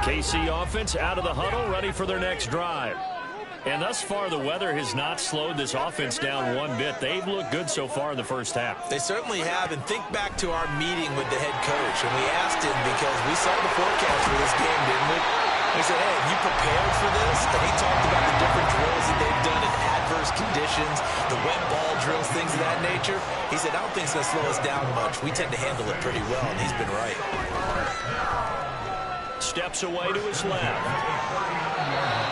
KC offense out of the huddle, ready for their next drive. And thus far, the weather has not slowed this offense down one bit. They've looked good so far in the first half. They certainly have. And think back to our meeting with the head coach. And we asked him because we saw the forecast for this game, didn't we? We said, hey, have you prepared for this? And he talked about the different drills that they've done in adverse conditions, the wet ball drills, things of that nature. He said, I don't think it's going to slow us down much. We tend to handle it pretty well, and he's been right. Steps away to his left.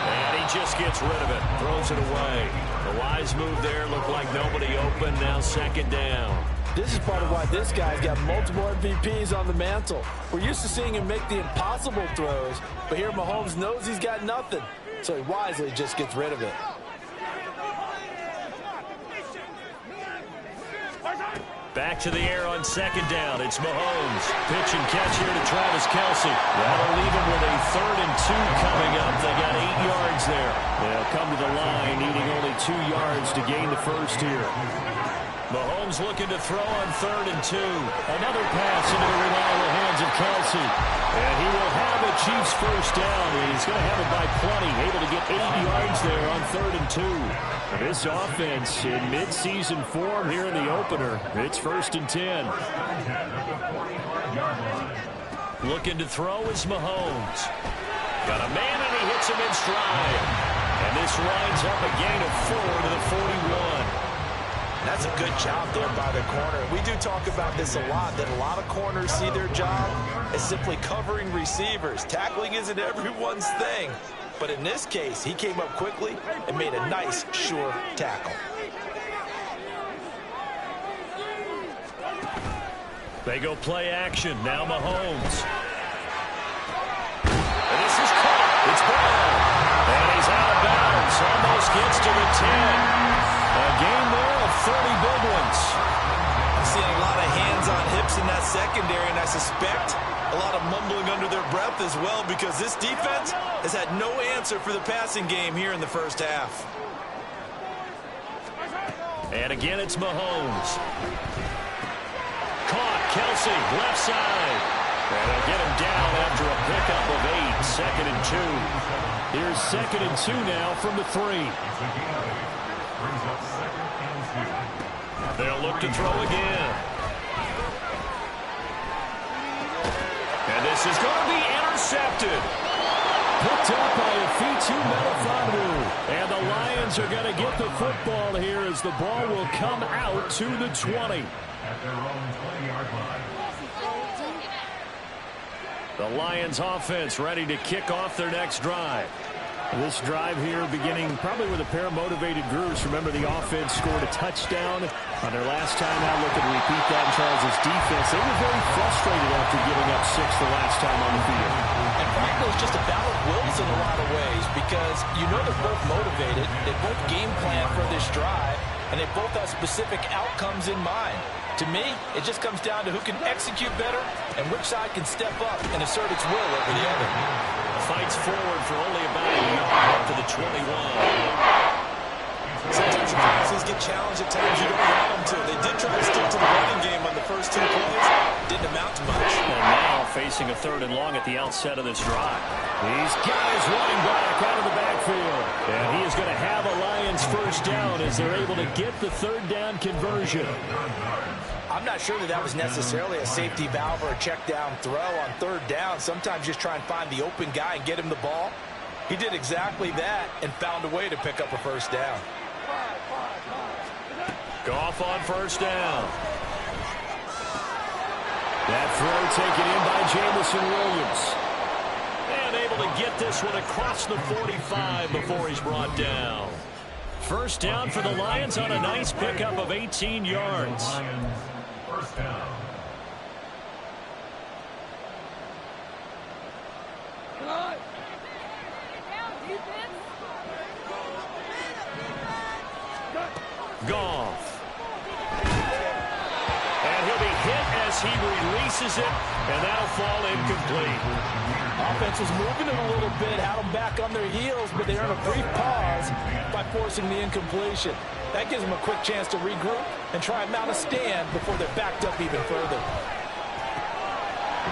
And he just gets rid of it. Throws it away. The wise move there. Looked like nobody open. Now second down. This is part of why this guy's got multiple MVPs on the mantle. We're used to seeing him make the impossible throws, but here Mahomes knows he's got nothing, so he wisely just gets rid of it. Back to the air on second down. It's Mahomes. Pitch and catch here to Travis Kelce. That'll leave him with a 3rd and 2 coming up. They got 8 yards there. They'll come to the line, needing only 2 yards to gain the first here. Mahomes looking to throw on 3rd and 2. Another pass into the reliable hands of Kelce. And he will have a Chiefs first down. He's going to have it by plenty. Able to get 8 yards there on 3rd and 2. This offense in midseason form here in the opener. It's 1st and 10. Looking to throw is Mahomes. Got a man and he hits him in stride. And this winds up a gain of 4 to the 41. That's a good job there by the corner. We do talk about this a lot, that a lot of corners see their job as simply covering receivers. Tackling isn't everyone's thing. But in this case, he came up quickly and made a nice, sure tackle. They go play action. Now Mahomes. And this is caught. It's Brown. And he's out of bounds. Almost gets to the 10. A game there of 30 big ones. I'm seeing a lot of hands on hips in that secondary, and I suspect a lot of mumbling under their breath as well, because this defense has had no answer for the passing game here in the first half. And again, it's Mahomes. Caught. Kelce, left side. And they'll get him down after a pickup of 8. 2nd and 2. Here's 2nd and 2 now from the 3. They'll look to throw again. And this is going to be intercepted. Picked up by Afitu Melifonwu. And the Lions are going to get the football here as the ball will come out to the 20. At their own 20-yard line. The Lions offense ready to kick off their next drive. This drive here beginning probably with a pair of motivated grooves. Remember, the offense scored a touchdown on their last time out. Looking to repeat that in Charles' defense. They were very frustrated after giving up 6 the last time on the field. And frankly, it's just a battle of wills in a lot of ways, because you know they're both motivated. They both game plan for this drive, and they both have specific outcomes in mind. To me, it just comes down to who can execute better and which side can step up and assert its will over the other. Fights forward for only about a yard to the 21. Sometimes the passes get challenged at times you don't want them to. They did try to stick to the running game on the first 2 plays. Didn't amount to much. And now facing a 3rd and long at the outset of this drive. These guys running back out of the backfield. And he is going to have a Lions first down as they're able to get the 3rd down conversion. I'm not sure that was necessarily a safety valve or a check down throw on 3rd down. Sometimes just try and find the open guy and get him the ball. He did exactly that and found a way to pick up a first down. Goff on first down. That throw taken in by Jamison Williams. And able to get this one across the 45 before he's brought down. First down for the Lions on a nice pickup of 18 yards. First down. Goff. And he'll be hit as he releases it, and that'll fall incomplete. Offense was moving it a little bit, had them back on their heels, but they earned a brief pause by forcing the incompletion. That gives them a quick chance to regroup and try and mount a stand before they're backed up even further.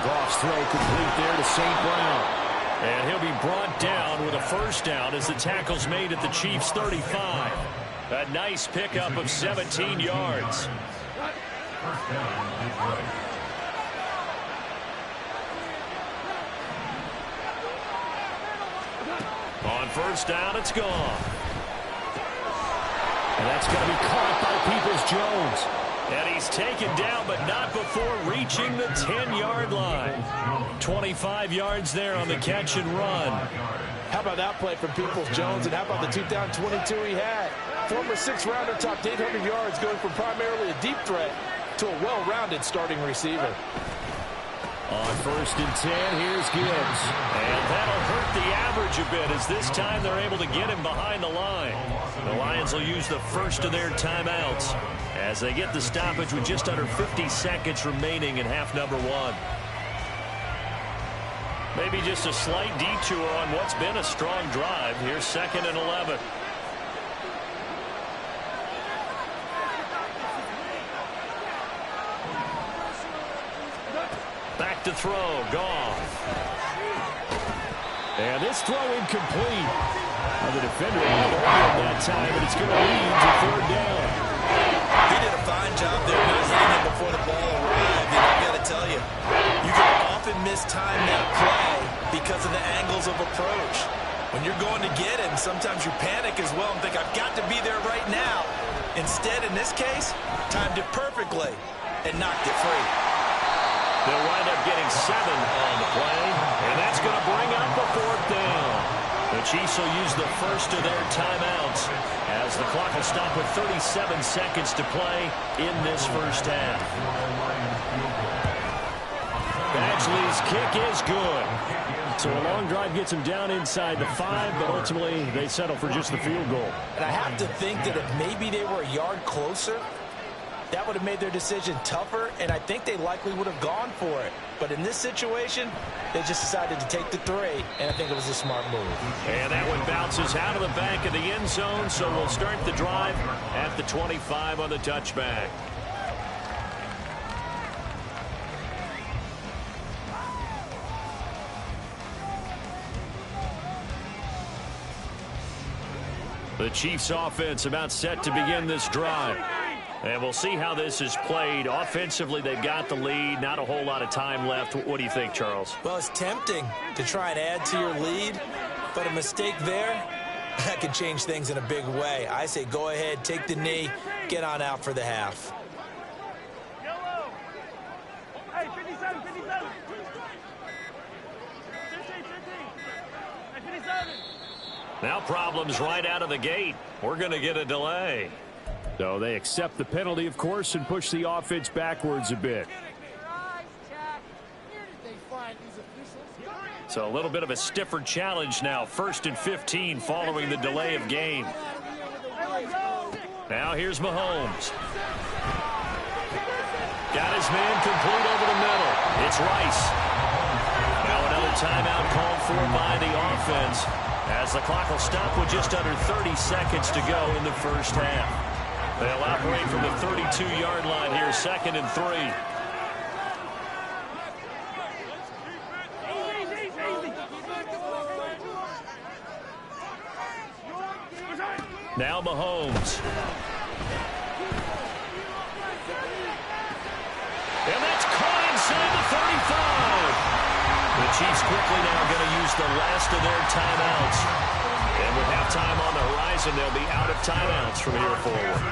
Goff's throw complete there to St. Brown. And he'll be brought down with a first down as the tackle's made at the Chiefs' 35. A nice pickup of 17 yards. On first down, it's gone. And that's going to be caught by Peoples-Jones. And he's taken down, but not before reaching the 10-yard line. 25 yards there on the catch and run. How about that play from Peoples-Jones, and how about the 2022 he had? Former sixth-rounder topped 800 yards, going from primarily a deep threat to a well-rounded starting receiver. On first and 10, here's Gibbs. And that'll hurt the average a bit, as this time they're able to get him behind the line. The Lions will use the first of their timeouts as they get the stoppage with just under 50 seconds remaining in half number one. Maybe just a slight detour on what's been a strong drive. Here's 2nd and 11. Back to throw. Gone. And this throw incomplete. The defender held on that time, and it's going to lead to 3rd down. He did a fine job there not hitting it before the ball arrived. And I've got to tell you, you can often mistime that play because of the angles of approach. When you're going to get him, sometimes you panic as well and think, I've got to be there right now. Instead, in this case, timed it perfectly and knocked it free. They'll wind up getting 7 on the play, and that's going to bring up the 4th down. The Chiefs will use the first of their timeouts as the clock will stop with 37 seconds to play in this first half. Badgley's kick is good. So a long drive gets him down inside the 5, but ultimately they settle for just the field goal. And I have to think that if maybe they were a yard closer, that would have made their decision tougher, and I think they likely would have gone for it. But in this situation, they just decided to take the 3, and I think it was a smart move. And that one bounces out of the back of the end zone, so we'll start the drive at the 25 on the touchback. The Chiefs offense about set to begin this drive. And we'll see how this is played. Offensively, they've got the lead. Not a whole lot of time left. What do you think, Charles? Well, it's tempting to try and add to your lead, but a mistake there, that can change things in a big way. I say go ahead, take the knee, get on out for the half. Hey, 57, 57. 57. Now problems right out of the gate. We're going to get a delay. So they accept the penalty, of course, and push the offense backwards a bit. So a little bit of a stiffer challenge now. 1st and 15 following the delay of game. Now here's Mahomes. Got his man complete over the middle. It's Rice. Now another timeout called for by the offense as the clock will stop with just under 30 seconds to go in the first half. They'll operate from the 32-yard line here, 2nd and 3. Now Mahomes. And that's caught inside the 35. The Chiefs quickly now going to use the last of their timeouts. And with halftime on the horizon, they'll be out of timeouts from here forward.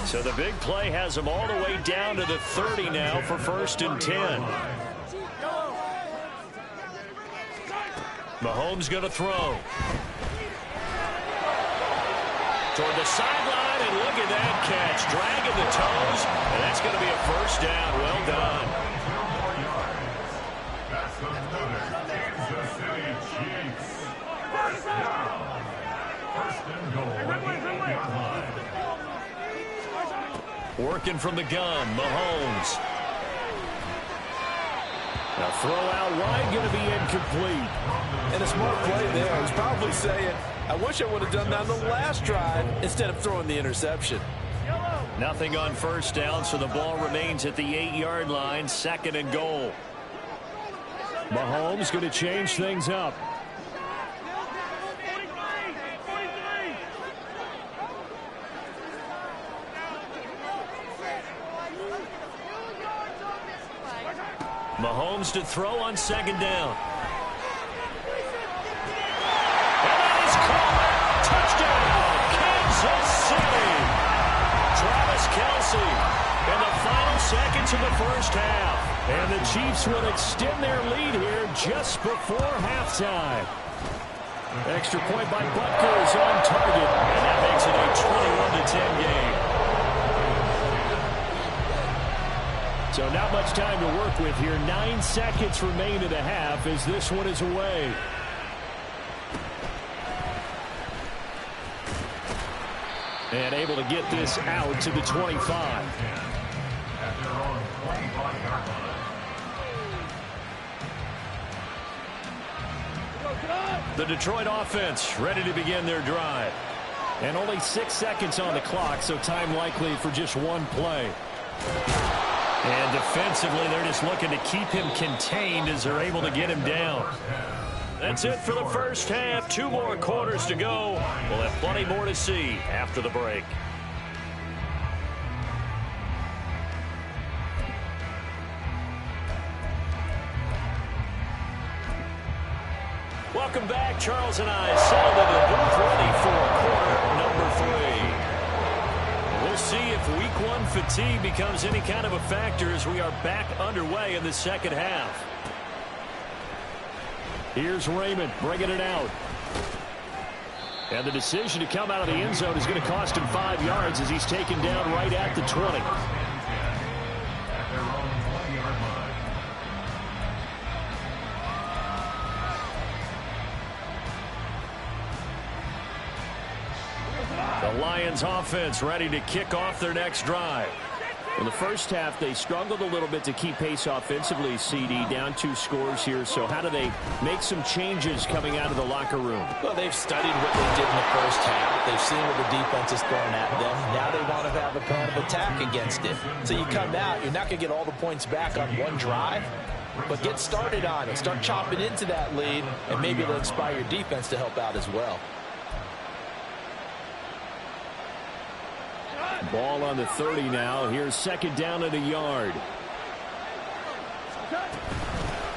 So the big play has them all the way down to the 30 now for 1st and 10. Mahomes going to throw. Toward the sideline, and look at that catch. Dragging the toes, and that's going to be a first down. Well done. Working from the gun, Mahomes. Now throw out wide, going to be incomplete. And a smart play there. He's probably saying, I wish I would have done that on the last drive instead of throwing the interception. Nothing on first down, so the ball remains at the 8-yard line, 2nd and goal. Mahomes going to change things up. Mahomes to throw on second down. And that is caught. Touchdown, Kansas City. Travis Kelce in the final seconds of the first half. And the Chiefs will extend their lead here just before halftime. Extra point by Butker is on target. And that makes it a 21-10 game. So not much time to work with here. 9 seconds remain in the half as this one is away. And able to get this out to the 25. The Detroit offense ready to begin their drive. And only 6 seconds on the clock, so time likely for just one play. And defensively, they're just looking to keep him contained as they're able to get him down. That's it for the first half. 2 more quarters to go. We'll have plenty more to see after the break. Welcome back. Charles and I settled into the booth ready for quarter number 3. We'll see if week 1 fatigue becomes any kind of a factor as we are back underway in the second half. Here's Raymond bringing it out. And the decision to come out of the end zone is going to cost him 5 yards as he's taken down right at the 20. The Lions offense ready to kick off their next drive. In the first half, they struggled a little bit to keep pace offensively, CD, down 2 scores here. So how do they make some changes coming out of the locker room? Well, they've studied what they did in the first half. They've seen what the defense is throwing at them. Now they want to have a plan of attack against it. So you come out, you're not going to get all the points back on one drive, but get started on it. Start chopping into that lead, and maybe it'll inspire your defense to help out as well. Ball on the 30 now. Here's second down at a yard.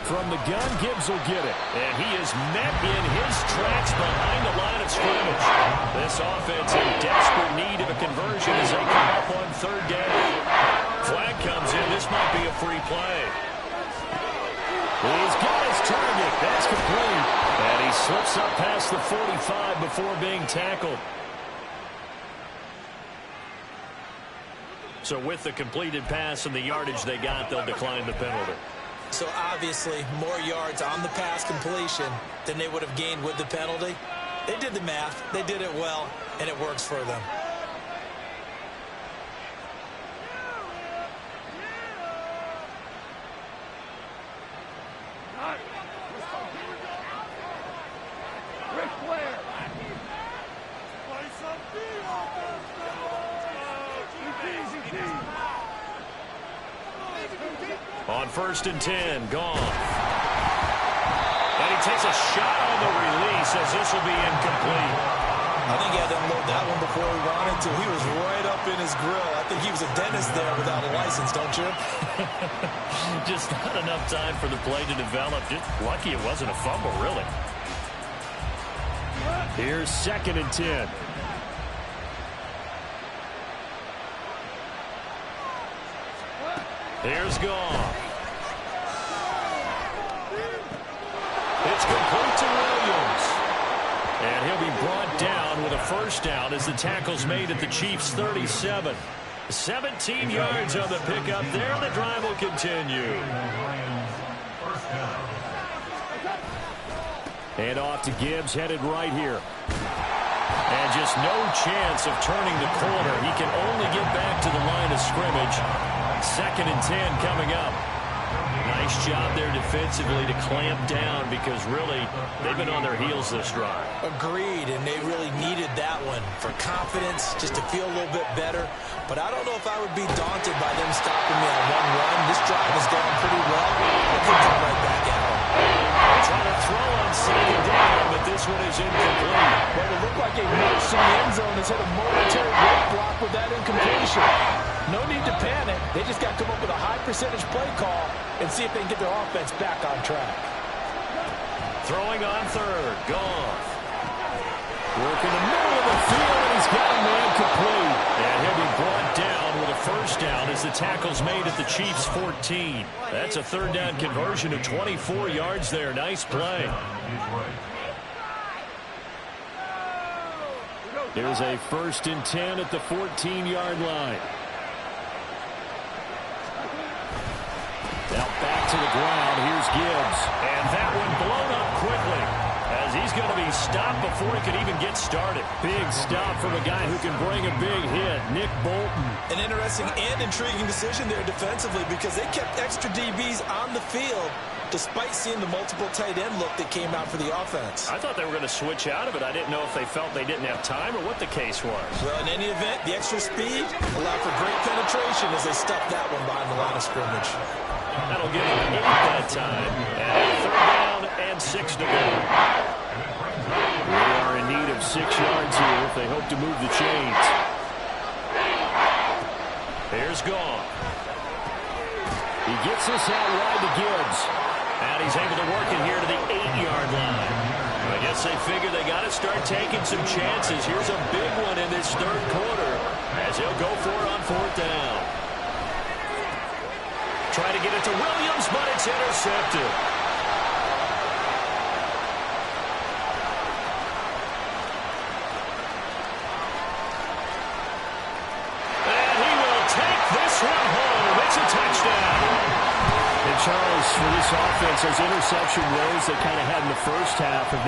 From the gun, Gibbs will get it. And he is met in his tracks behind the line of scrimmage. This offense in desperate need of a conversion as they come up on third down. Flag comes in. This might be a free play. He's got his target. That's complete. And he slips up past the 45 before being tackled. So with the completed pass and the yardage they got, they'll decline the penalty. So obviously more yards on the pass completion than they would have gained with the penalty. They did the math. They did it well, and it works for them. On 1st and 10, gone. And he takes a shot on the release as this will be incomplete. I think he had to unload that one before he wanted to. He was right up in his grill. I think he was a dentist there without a license, don't you? Just not enough time for the play to develop. Just lucky it wasn't a fumble, really. Here's 2nd and 10. Here's Goff. It's complete to Williams. And he'll be brought down with a first down as the tackle's made at the Chiefs' 37. 17 yards on the pickup there, and the drive will continue. And off to Gibbs, headed right here. And just no chance of turning the corner. He can only get back to the line of scrimmage. 2nd and 10 coming up. Nice job there defensively to clamp down because really they've been on their heels this drive. Agreed, and they really needed that one for confidence, just to feel a little bit better. But I don't know if I would be daunted by them stopping me on 1-1. This drive has gone pretty well. I could come right back at them. one is incomplete. Well, it looked like a march in the end zone has hit a momentary roadblock with that incompletion. No need to panic. They just got to come up with a high percentage play call and see if they can get their offense back on track. Throwing on third. Goff. Work in the middle of the field, and he's got a man complete. And he'll be brought down with a first down as the tackle's made at the Chiefs' 14. That's a third down conversion of 24 yards there. Nice play. Here's a 1st and 10 at the 14-yard line. Now back to the ground. Here's Gibbs. And that one blown up quickly, as he's going to be stopped before he can even get started. Big stop from a guy who can bring a big hit, Nick Bolton. An interesting and intriguing decision there defensively, because they kept extra DBs on the field despite seeing the multiple tight end look that came out for the offense. I thought they were going to switch out of it. I didn't know if they felt they didn't have time or what the case was. Well, in any event, the extra speed allowed for great penetration as they stuffed that one behind the line of scrimmage. That'll give them 8 that time. And 3rd down and 6 to go. They are in need of 6 yards here if they hope to move the chains. Here's Goff. He gets this out wide to Gibbs. And he's able to work it here to the 8-yard line. I guess they figure they got to start taking some chances. Here's a big one in this 3rd quarter as he'll go for it on 4th down. Try to get it to Williams, but it's intercepted. And he will take this one home. It's a touchdown. And Charles, for this offense, those interception woes they kind of had in the first half have now